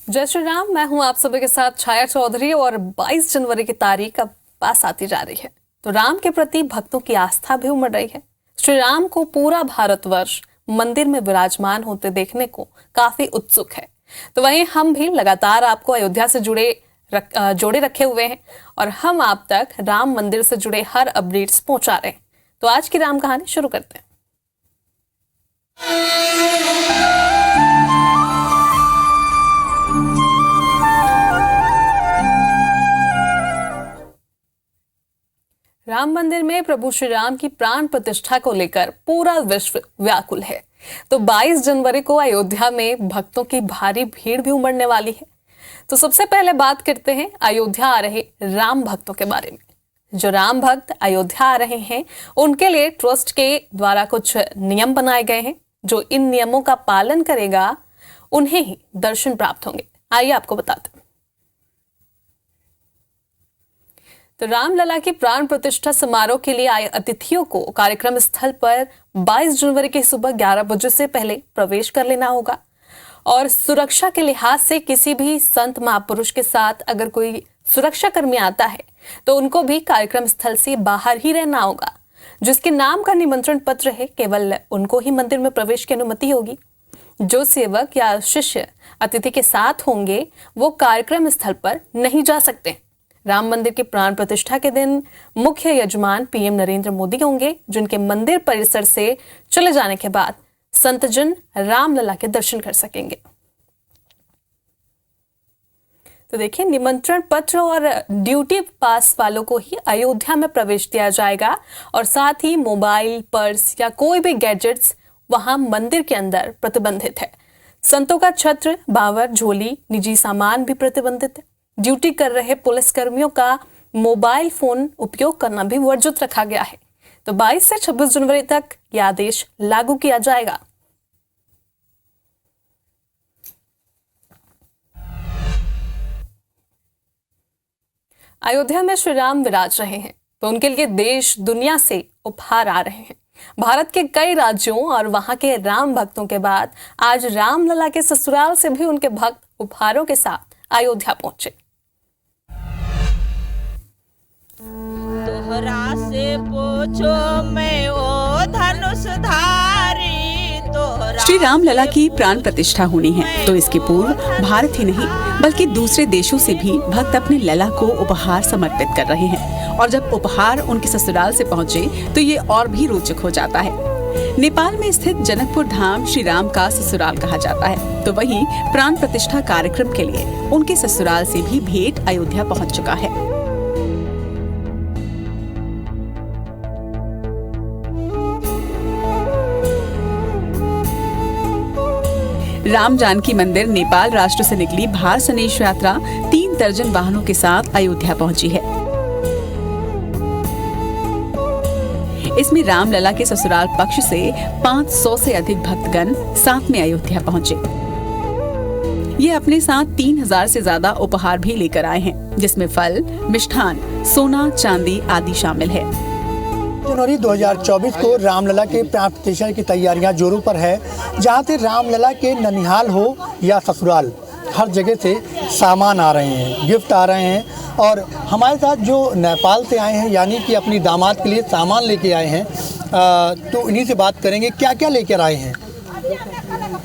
जय श्री राम। मैं हूं आप सभी के साथ छाया चौधरी और 22 जनवरी की तारीख अब पास आती जा रही है तो राम के प्रति भक्तों की आस्था भी उमड़ रही है। श्री राम को पूरा भारतवर्ष मंदिर में विराजमान होते देखने को काफी उत्सुक है। तो वहीं हम भी लगातार आपको अयोध्या से जोड़े रखे हुए हैं और हम आप तक राम मंदिर से जुड़े हर अपडेट्स पहुंचा रहे हैं। तो आज की राम कहानी शुरू करते हैं। राम मंदिर में प्रभु श्री राम की प्राण प्रतिष्ठा को लेकर पूरा विश्व व्याकुल है। तो 22 जनवरी को अयोध्या में भक्तों की भारी भीड़ भी उमड़ने वाली है। तो सबसे पहले बात करते हैं अयोध्या आ रहे राम भक्तों के बारे में। जो राम भक्त अयोध्या आ रहे हैं उनके लिए ट्रस्ट के द्वारा कुछ नियम बनाए गए हैं। जो इन नियमों का पालन करेगा उन्हें ही दर्शन प्राप्त होंगे। आइए आपको बताते हैं। तो रामलला की प्राण प्रतिष्ठा समारोह के लिए आए अतिथियों को कार्यक्रम स्थल पर 22 जनवरी की सुबह 11 बजे से पहले प्रवेश कर लेना होगा और सुरक्षा के लिहाज से किसी भी संत महापुरुष के साथ अगर कोई सुरक्षा कर्मी आता है तो उनको भी कार्यक्रम स्थल से बाहर ही रहना होगा। जिसके नाम का निमंत्रण पत्र है केवल उनको ही मंदिर में प्रवेश की अनुमति होगी। जो सेवक या शिष्य अतिथि के साथ होंगे वो कार्यक्रम स्थल पर नहीं जा सकते। राम मंदिर की प्राण प्रतिष्ठा के दिन मुख्य यजमान पीएम नरेंद्र मोदी होंगे, जिनके मंदिर परिसर से चले जाने के बाद संतजन रामलला के दर्शन कर सकेंगे। तो देखिए, निमंत्रण पत्र और ड्यूटी पास वालों को ही अयोध्या में प्रवेश दिया जाएगा और साथ ही मोबाइल, पर्स या कोई भी गैजेट्स वहां मंदिर के अंदर प्रतिबंधित है। संतों का छत्र, बावर, झोली, निजी सामान भी प्रतिबंधित है। ड्यूटी कर रहे पुलिस कर्मियों का मोबाइल फोन उपयोग करना भी वर्जित रखा गया है। तो 22 से 26 जनवरी तक यह आदेश लागू किया जाएगा। अयोध्या में श्री राम विराज रहे हैं तो उनके लिए देश दुनिया से उपहार आ रहे हैं। भारत के कई राज्यों और वहां के राम भक्तों के बाद आज रामलला के ससुराल से भी उनके भक्त उपहारों के साथ अयोध्या पहुंचे। तोहरा से पूछो मैं ओ धनुषधारी। श्री राम लला की प्राण प्रतिष्ठा होनी है तो इसके पूर्व भारत ही नहीं बल्कि दूसरे देशों से भी भक्त अपने लला को उपहार समर्पित कर रहे हैं और जब उपहार उनके ससुराल से पहुंचे तो ये और भी रोचक हो जाता है। नेपाल में स्थित जनकपुर धाम श्री राम का ससुराल कहा जाता है तो वहीं प्राण प्रतिष्ठा कार्यक्रम के लिए उनके ससुराल से भी भेंट अयोध्या पहुंच चुका है। राम जानकी मंदिर नेपाल राष्ट्र से निकली भार सनेश यात्रा 3 दर्जन वाहनों के साथ अयोध्या पहुंची है। इसमें रामलला के ससुराल पक्ष से 500 से अधिक भक्तगण साथ में अयोध्या पहुंचे। ये अपने साथ 3000 से ज्यादा उपहार भी लेकर आए हैं, जिसमें फल, मिष्ठान, सोना, चांदी आदि शामिल है। जनवरी 2024 को रामलला के प्राण प्रतिष्ठा की तैयारियां जोरों पर है। जहां से रामलला के ननिहाल हो या ससुराल, हर जगह से सामान आ रहे हैं, गिफ्ट आ रहे हैं। और हमारे साथ जो नेपाल से आए हैं यानी कि अपनी दामाद के लिए सामान लेके आए हैं, तो इन्हीं से बात करेंगे क्या क्या लेकर आए हैं।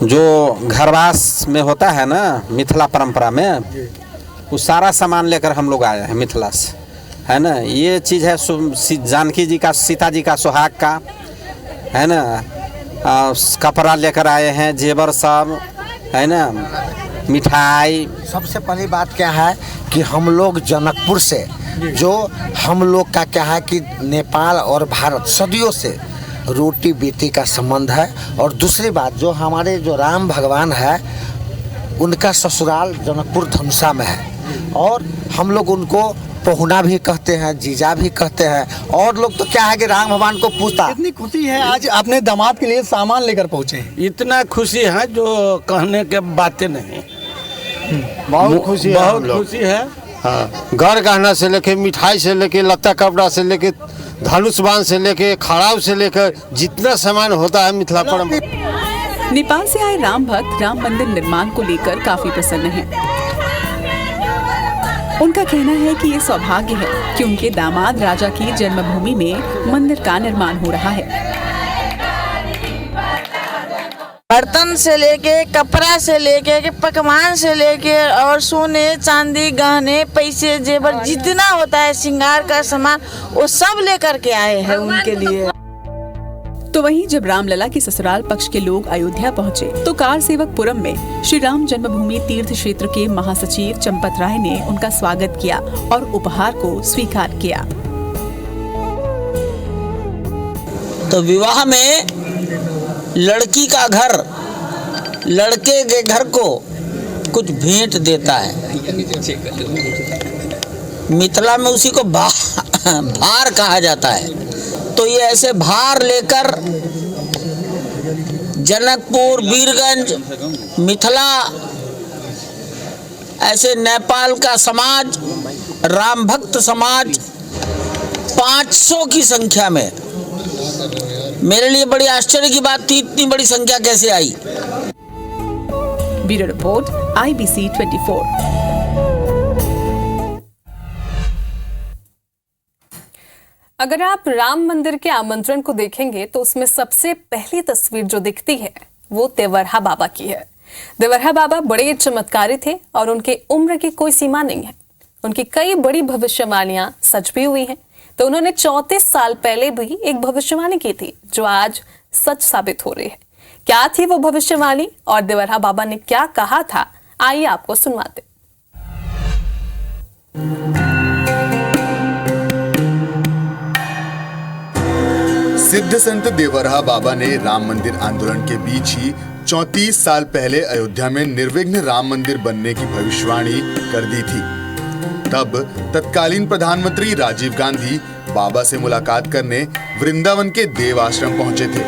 जो घरवास में होता है ना मिथिला परंपरा में, वो सारा सामान लेकर हम लोग आए हैं मिथिला से, है ना। ये चीज़ है जानकी जी का, सीता जी का सुहाग का, है ना। कपड़ा लेकर आए हैं, जेवर सब, है ना, मिठाई। सबसे पहली बात क्या है कि हम लोग जनकपुर से, जो हम लोग का क्या है कि नेपाल और भारत सदियों से रोटी बेटी का संबंध है। और दूसरी बात, जो हमारे जो राम भगवान है उनका ससुराल जनकपुर धनुषा में है। और हम लोग उनको पहुना भी कहते हैं, जीजा भी कहते हैं। और लोग तो क्या है कि राम भगवान को पूछता। कितनी खुशी है आज अपने दामाद के लिए सामान लेकर पहुँचे हैं। इतना खुशी है जो कहने के बातें नहीं। बहुत खुशी है, बहुत खुशी है। हाँ, घर गहना से लेके, मिठाई से लेके, लत्ता कपड़ा से लेके, धनुष बाण से लेके, खड़ाव से लेकर जितना सामान होता है मिथिला परंपरा। नेपाल से आए राम भक्त राम मंदिर निर्माण को लेकर काफी प्रसन्न हैं। उनका कहना है कि ये सौभाग्य है कि उनके दामाद राजा की जन्मभूमि में मंदिर का निर्माण हो रहा है। बर्तन से लेके, कपड़ा से लेके, पकवान से लेके और सोने चांदी गहने पैसे जेवर जितना होता है श्रृंगार का सामान वो सब लेकर के आए हैं उनके लिए। तो वहीं जब रामलला के ससुराल पक्ष के लोग अयोध्या पहुंचे तो कार सेवकपुरम में श्री राम जन्मभूमि तीर्थ क्षेत्र के महासचिव चंपत राय ने उनका स्वागत किया और उपहार को स्वीकार किया। तो विवाह में लड़की का घर लड़के के घर को कुछ भेंट देता है। मिथिला में उसी को भार कहा जाता है। तो ये ऐसे भार लेकर जनकपुर, वीरगंज, मिथिला, ऐसे नेपाल का समाज, राम भक्त समाज 500 की संख्या में, मेरे लिए बड़ी आश्चर्य की बात थी इतनी बड़ी संख्या कैसे आई। Bureau report IBC 24। अगर आप राम मंदिर के आमंत्रण को देखेंगे तो उसमें सबसे पहली तस्वीर जो दिखती है वो देवरहा बाबा की है। देवरहा बाबा बड़े चमत्कारी थे और उनके उम्र की कोई सीमा नहीं है। उनकी कई बड़ी भविष्यवाणियां सच भी हुई हैं। तो उन्होंने 34 साल पहले भी एक भविष्यवाणी की थी जो आज सच साबित हो रही है। क्या थी वो भविष्यवाणी और देवरहा बाबा ने क्या कहा था, आइए आपको सुनवाते। सिद्ध संत देवरहा बाबा ने राम मंदिर आंदोलन के बीच ही 34 साल पहले अयोध्या में निर्विघ्न राम मंदिर बनने की भविष्यवाणी कर दी थी। तब तत्कालीन प्रधानमंत्री राजीव गांधी बाबा से मुलाकात करने वृंदावन के देव आश्रम पहुंचे थे।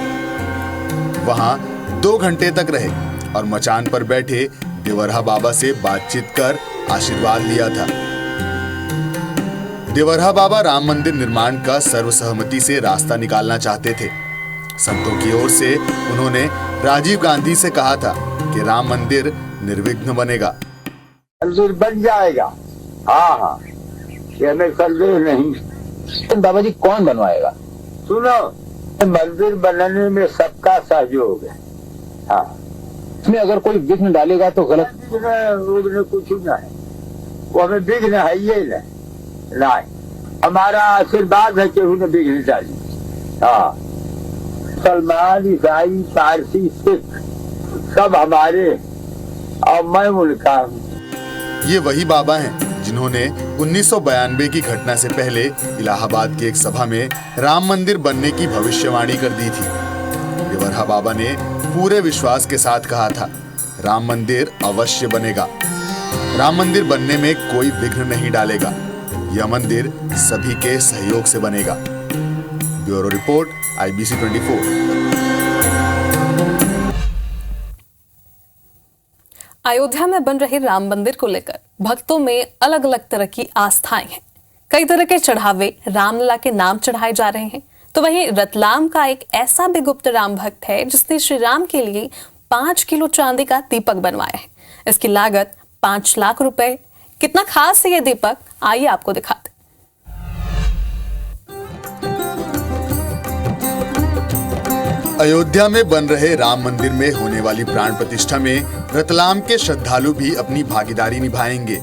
वहां 2 घंटे तक रहे और मचान पर बैठे देवरहा बाबा से बातचीत कर आशीर्वाद लिया था। देवरहा बाबा राम मंदिर निर्माण का सर्वसहमति से रास्ता निकालना चाहते थे। संतों की ओर से उन्होंने राजीव गांधी से कहा था कि राम मंदिर निर्विघ्न बनेगा। मंदिर बन जाएगा। हाँ, ये हमें संदेह नहीं। बाबा जी कौन बनवाएगा? सुनो, मंदिर बनने में सबका सहयोग है। हाँ, इसमें अगर कोई विघ्न डालेगा तो गलत? विघ्न कुछ ना है, वो हमें विघ्न है ये नहीं। हमारा आशीर्वाद है कि उन्हें विघ्न डाली। हाँ, मुसलमान, ईसाई, पारसी, सिख सब हमारे और मैं उनका हूँ। ये वही बाबा हैं जिन्होंने 1992 की घटना से पहले इलाहाबाद की एक सभा में राम मंदिर बनने की भविष्यवाणी कर दी थी। देवरहा बाबा ने पूरे विश्वास के साथ कहा था, राम मंदिर अवश्य बनेगा। राम मंदिर बनने में कोई विघ्न नहीं डालेगा। यह मंदिर सभी के सहयोग से बनेगा। Bureau report IBC 24। अयोध्या में बन रहे राम मंदिर को लेकर भक्तों में अलग अलग तरह की आस्थाएं हैं। कई तरह के चढ़ावे रामलला के नाम चढ़ाए जा रहे हैं। तो वहीं रतलाम का एक ऐसा भी गुप्त राम भक्त है जिसने श्री राम के लिए 5 किलो चांदी का दीपक बनवाया है। इसकी लागत 5 लाख रुपए। कितना खास है ये दीपक, आइए आपको दिखाते। अयोध्या में बन रहे राम मंदिर में होने वाली प्राण प्रतिष्ठा में रतलाम के श्रद्धालु भी अपनी भागीदारी निभाएंगे।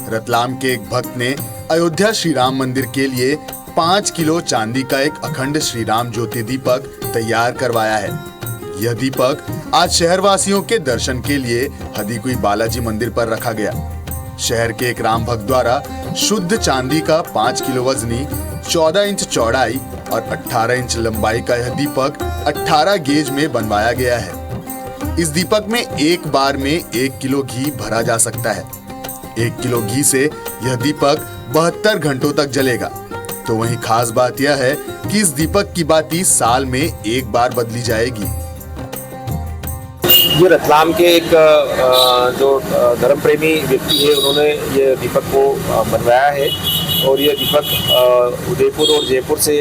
रतलाम के एक भक्त ने अयोध्या श्री राम मंदिर के लिए 5 किलो चांदी का एक अखंड श्री राम ज्योति दीपक तैयार करवाया है। यह दीपक आज शहरवासियों के दर्शन के लिए हदीकुई बालाजी मंदिर पर रखा गया। शहर के एक राम भक्त द्वारा शुद्ध चांदी का 5 किलो वजनी, 14 इंच चौड़ाई और 18 इंच लंबाई का यह दीपक 18 गेज में बनवाया गया है। इस दीपक में एक बार में 1 किलो घी भरा जा सकता है। 1 किलो घी से यह दीपक 72 घंटों तक जलेगा। तो वहीं खास बात यह है कि इस दीपक की बाती साल में एक बार बदली जाएगी। ये रतलाम के एक जो धर्म प्रेमी व्यक्ति है, उन्होंने ये दीपक को बनवाया है और ये दीपक उदयपुर और जयपुर से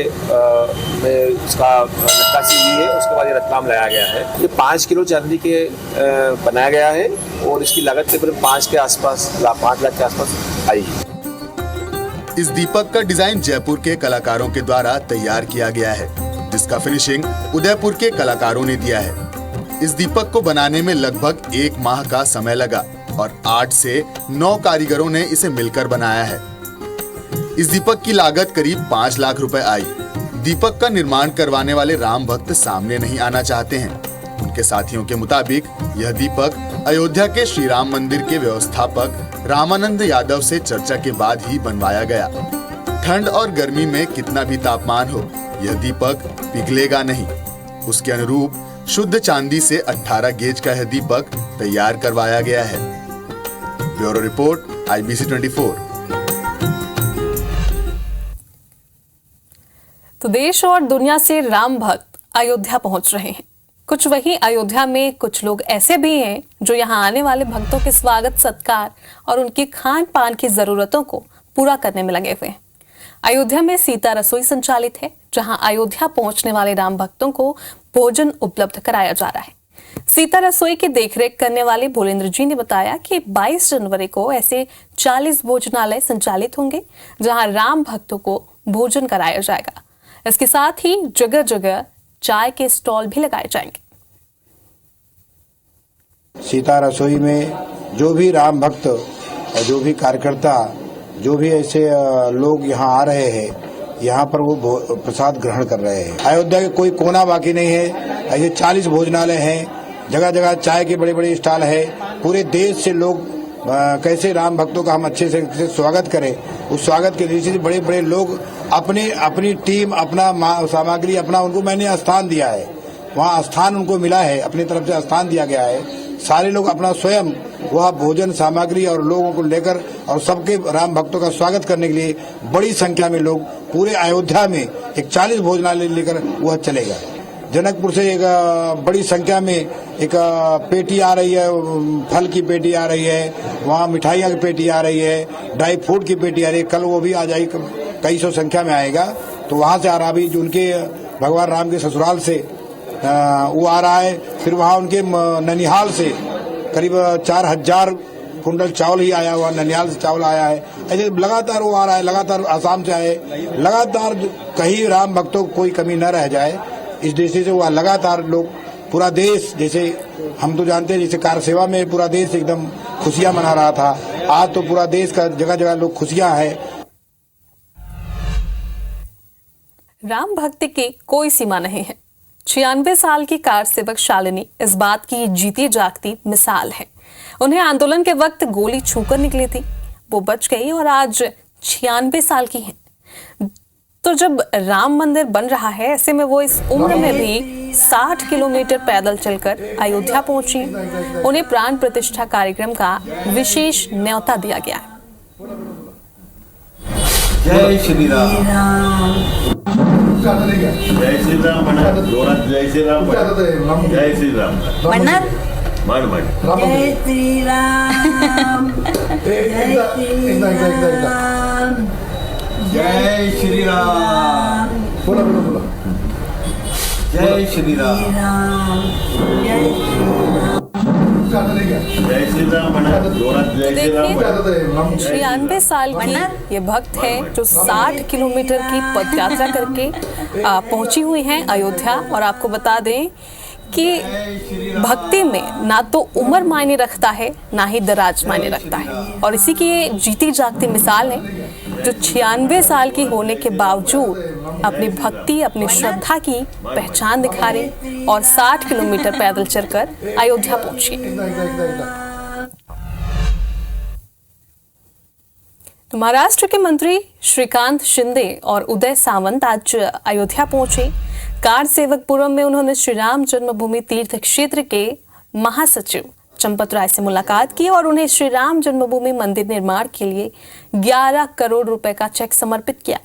में उसका नक्काशी हुई है। उसके बाद ये रतलाम लाया गया है। ये 5 किलो चांदी के बनाया गया है और इसकी लागत तकरीबन 5 लाख के आसपास आई है। इस दीपक का डिजाइन जयपुर के कलाकारों के द्वारा तैयार किया गया है, जिसका फिनिशिंग उदयपुर के कलाकारों ने दिया है। इस दीपक को बनाने में लगभग 1 माह का समय लगा और 8 से 9 कारीगरों ने इसे मिलकर बनाया है। इस दीपक की लागत करीब 5 लाख रुपए आई। दीपक का निर्माण करवाने वाले राम भक्त सामने नहीं आना चाहते हैं। उनके साथियों के मुताबिक यह दीपक अयोध्या के श्री राम मंदिर के व्यवस्थापक रामानंद यादव से चर्चा के बाद ही बनवाया गया। ठंड और गर्मी में कितना भी तापमान हो, यह दीपक पिघलेगा नहीं। उसके अनुरूप शुद्ध चांदी से 18 गेज का यह दीपक तैयार करवाया गया है। Bureau report, IBC 24। तो देश और दुनिया से राम भक्त अयोध्या पहुंच रहे हैं। कुछ वहीं अयोध्या में कुछ लोग ऐसे भी हैं जो यहां आने वाले भक्तों के स्वागत सत्कार और उनकी खान पान की जरूरतों को पूरा करने में लगे हुए हैं। अयोध्या में सीता रसोई संचालित है, जहां अयोध्या पहुंचने वाले राम भक्तों को भोजन उपलब्ध कराया जा रहा है। सीता रसोई की देखरेख करने वाले भोलेंद्र जी ने बताया कि 22 जनवरी को ऐसे 40 भोजनालय संचालित होंगे, जहां राम भक्तों को भोजन कराया जाएगा। इसके साथ ही जगह जगह चाय के स्टॉल भी लगाए जाएंगे। सीता रसोई में जो भी राम भक्त और जो भी कार्यकर्ता, जो भी ऐसे लोग यहाँ आ रहे हैं, यहाँ पर वो प्रसाद ग्रहण कर रहे हैं। अयोध्या के कोई कोना बाकी नहीं है। ऐसे 40 भोजनालय हैं, जगह जगह चाय के बड़े बड़े स्टॉल है। पूरे देश से लोग कैसे राम भक्तों का हम अच्छे से स्वागत करें, उस स्वागत के दृष्टि से बड़े बड़े लोग अपनी टीम, अपना सामग्री, अपना उनको मैंने स्थान दिया है, वहाँ स्थान उनको मिला है, अपनी तरफ से स्थान दिया गया है। सारे लोग अपना स्वयं वह भोजन सामग्री और लोगों को लेकर और सबके राम भक्तों का स्वागत करने के लिए बड़ी संख्या में लोग पूरे अयोध्या में एक 40 भोजनालय लेकर वह चलेगा। जनकपुर से एक बड़ी संख्या में एक पेटी आ रही है, फल की पेटी आ रही है, वहाँ मिठाइयाँ की पेटी आ रही है, ड्राई फ्रूट की पेटी आ रही है। कल वो भी आ जाएगी, कई सौ संख्या में आएगा। तो वहाँ से आ रहा भी जो उनके भगवान राम के ससुराल से वो आ रहा है। फिर वहाँ उनके ननिहाल से करीब 4000 कुंटल चावल ही आया हुआ, ननिहाल से चावल आया है। ऐसे लगातार वो आ रहा है, लगातार आसाम से आए, लगातार कहीं राम भक्तों को कोई कमी न रह जाए, इस दृष्टि से वो लगातार लोग पूरा देश, जैसे हम तो जानते हैं जैसे कार सेवा में पूरा देश एकदम खुशियां मना रहा था, आज तो पूरा देश का जगह जगह लोग खुशियां है। राम भक्ति की कोई सीमा नहीं है। 96 साल की कार सेवक शालिनी इस बात की जीती जागती मिसाल है। उन्हें आंदोलन के वक्त गोली छूकर निकली थी, वो बच गई और आज 96 साल की हैं। तो जब राम मंदिर बन रहा है, ऐसे में वो इस उम्र में भी 60 किलोमीटर पैदल चलकर अयोध्या पहुंची। उन्हें प्राण प्रतिष्ठा कार्यक्रम का विशेष न्योता दिया गया है। जय श्री राम, जय श्री राम, जय श्री राम, जय श्री राम, मन मन, जय श्री राम, जय श्री राम, बोला बोला बोला, जय श्री राम, जय श्री राम, देखिए 96 साल की ये भक्त है जो 60 किलोमीटर की पदयात्रा करके पहुंची हुई हैं अयोध्या। और आपको बता दें कि भक्ति में ना तो उम्र मायने रखता है, ना ही दराज मायने रखता है। और इसी की ये जीती जागती मिसाल है जो 96 साल की होने के बावजूद अपनी भक्ति, अपनी श्रद्धा की पहचान दिखा रही और 60 किलोमीटर पैदल चलकर अयोध्या पहुंची। तो महाराष्ट्र के मंत्री श्रीकांत शिंदे और उदय सामंत आज अयोध्या पहुंचे। कार सेवकपुरम में उन्होंने श्री राम जन्मभूमि तीर्थ क्षेत्र के महासचिव चंपत राय से मुलाकात की और उन्हें श्री राम जन्मभूमि मंदिर निर्माण के लिए 11 करोड़ रुपए का चेक समर्पित किया।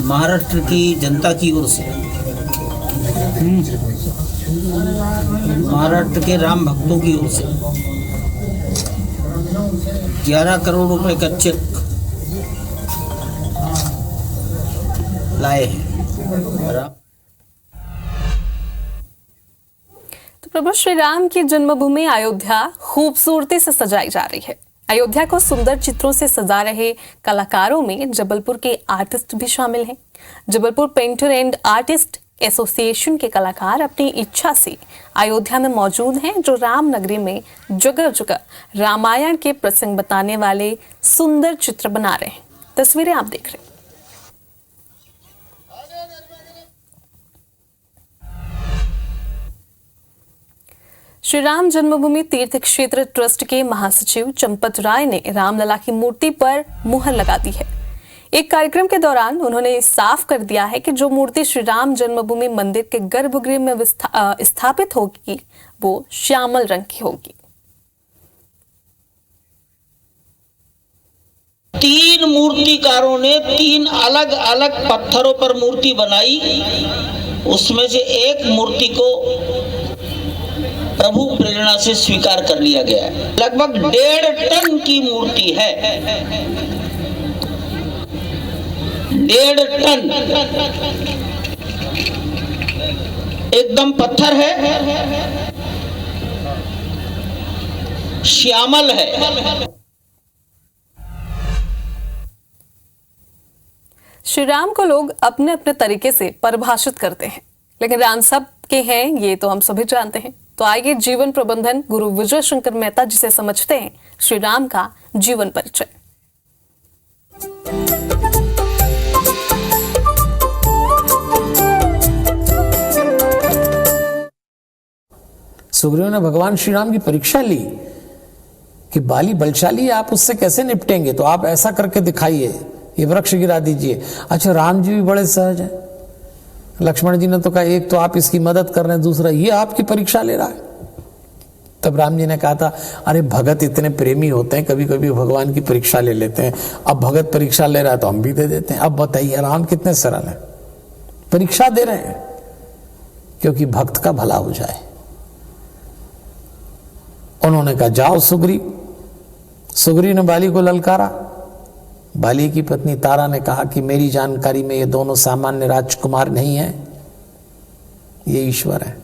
महाराष्ट्र की जनता की ओर से, महाराष्ट्र के राम भक्तों की ओर से 11 करोड़ रुपए का चेक लाए हैं। तो प्रभु श्री राम की जन्मभूमि अयोध्या खूबसूरती से सजाई जा रही है। अयोध्या को सुंदर चित्रों से सजा रहे कलाकारों में जबलपुर के आर्टिस्ट भी शामिल हैं। Jabalpur painter and artist association के कलाकार अपनी इच्छा से अयोध्या में मौजूद हैं, जो राम नगरी में जगह जगह रामायण के प्रसंग बताने वाले सुंदर चित्र बना रहे हैं। तस्वीरें आप देख रहे हैं। श्री राम जन्मभूमि तीर्थ क्षेत्र ट्रस्ट के महासचिव चंपत राय ने रामलला की मूर्ति पर मुहर लगा दी है। एक कार्यक्रम के दौरान उन्होंने साफ कर दिया है कि जो मूर्ति श्री राम जन्मभूमि मंदिर के गर्भगृह में स्थापित होगी वो श्यामल रंग की होगी। 3 मूर्तिकारों ने 3 अलग अलग पत्थरों पर मूर्ति बनाई। उसमें से एक मूर्ति को प्रभु प्रेरणा से स्वीकार कर लिया गया है। लगभग 1.5 टन की मूर्ति है। 1.5 टन एकदम पत्थर है, श्यामल है। श्री राम को लोग अपने अपने तरीके से परिभाषित करते हैं, लेकिन राम सब के हैं ये तो हम सभी जानते हैं। तो आइए जीवन प्रबंधन गुरु विजय शंकर मेहता जिसे समझते हैं श्री राम का जीवन परिचय। सुग्रीव ने भगवान श्री राम की परीक्षा ली कि बाली बलशाली है, आप उससे कैसे निपटेंगे, तो आप ऐसा करके दिखाइए, ये वृक्ष गिरा दीजिए। अच्छा, राम जी भी बड़े सहज हैं। लक्ष्मण जी ने तो कहा एक तो आप इसकी मदद कर रहे हैं, दूसरा ये आपकी परीक्षा ले रहा है। तब राम जी ने कहा था, अरे भगत इतने प्रेमी होते हैं, कभी कभी भगवान की परीक्षा ले लेते हैं। अब भगत परीक्षा ले रहा है तो हम भी दे देते हैं। अब बताइए राम कितने सरल हैं, परीक्षा दे रहे हैं क्योंकि भक्त का भला हो जाए। उन्होंने कहा जाओ सुग्रीव। सुग्रीव ने बाली को ललकारा। बाली की पत्नी तारा ने कहा कि मेरी जानकारी में ये दोनों सामान्य राजकुमार नहीं हैं, ये ईश्वर है।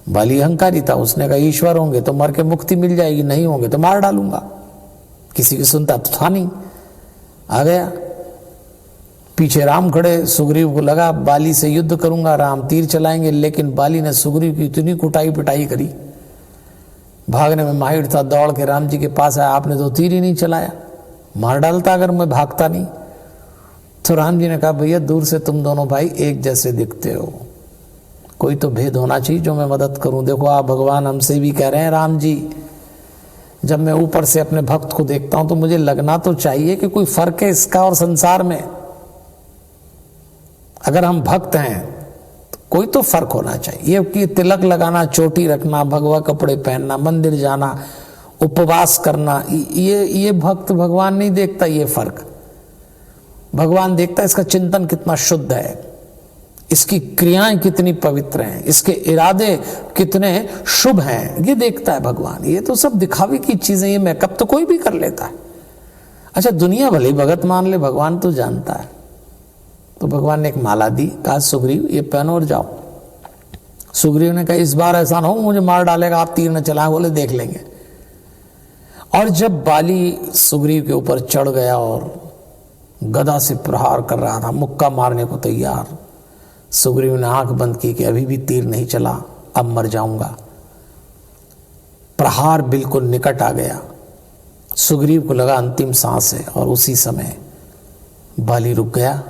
बाली अहंकारी था, उसने कहा ईश्वर होंगे तो मर के मुक्ति मिल जाएगी, नहीं होंगे तो मार डालूंगा। किसी की सुनता तो था नहीं, आ गया। पीछे राम खड़े, सुग्रीव को लगा बाली से युद्ध करूंगा, राम तीर चलाएंगे, लेकिन बाली ने सुग्रीव की इतनी कुटाई पिटाई करी, भागने में माहिर था, दौड़ के राम जी के पास आया, आपने तो तीर ही नहीं चलाया, मार डालता अगर मैं भागता नहीं। तो राम जी ने कहा भैया दूर से तुम दोनों भाई एक जैसे दिखते हो, कोई तो भेद होना चाहिए जो मैं मदद करूं। देखो आप भगवान हमसे भी कह रहे हैं, राम जी जब मैं ऊपर से अपने भक्त को देखता हूं तो मुझे लगना तो चाहिए कि कोई फर्क है इसका और संसार में। अगर हम भक्त हैं तो कोई तो फर्क होना चाहिए। ये कि तिलक लगाना, चोटी रखना, भगवा कपड़े पहनना, मंदिर जाना, उपवास करना, ये भक्त भगवान नहीं देखता ये फर्क। भगवान देखता है इसका चिंतन कितना शुद्ध है, इसकी क्रियाएं कितनी पवित्र हैं, इसके इरादे कितने शुभ हैं, ये देखता है भगवान। ये तो सब दिखावे की चीजें, ये मेकअप तो कोई भी कर लेता है। अच्छा दुनिया भले ही भगत मान ले, भगवान तो जानता है। तो भगवान ने एक माला दी, कहा सुग्रीव ये पहनो और जाओ। सुग्रीव ने कहा इस बार ऐसा ना हो मुझे मार डालेगा, आप तीर न चलाएं। बोले देख लेंगे। और जब बाली सुग्रीव के ऊपर चढ़ गया और गदा से प्रहार कर रहा था, मुक्का मारने को तैयार, सुग्रीव ने आंख बंद की कि अभी भी तीर नहीं चला, अब मर जाऊंगा। प्रहार बिल्कुल निकट आ गया, सुग्रीव को लगा अंतिम सांस है, और उसी समय बाली रुक गया।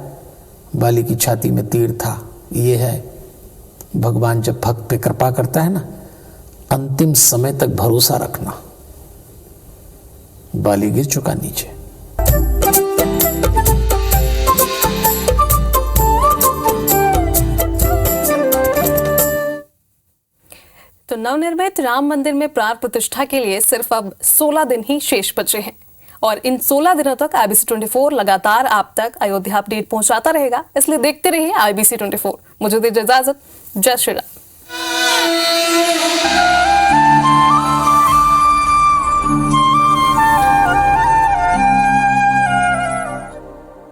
बाली की छाती में तीर था। ये है भगवान जब भक्त पे कृपा करता है ना, अंतिम समय तक भरोसा रखना। बाली गिर चुका नीचे। नवनिर्मित राम मंदिर में प्राण प्रतिष्ठा के लिए सिर्फ अब 16 दिन ही शेष बचे हैं और इन 16 दिनों तक IBC 24 लगातार आप तक अयोध्या अपडेट पहुंचाता रहेगा। इसलिए देखते रहिए IBC 24। मुझे दीजिए इजाजत। जय श्री राम।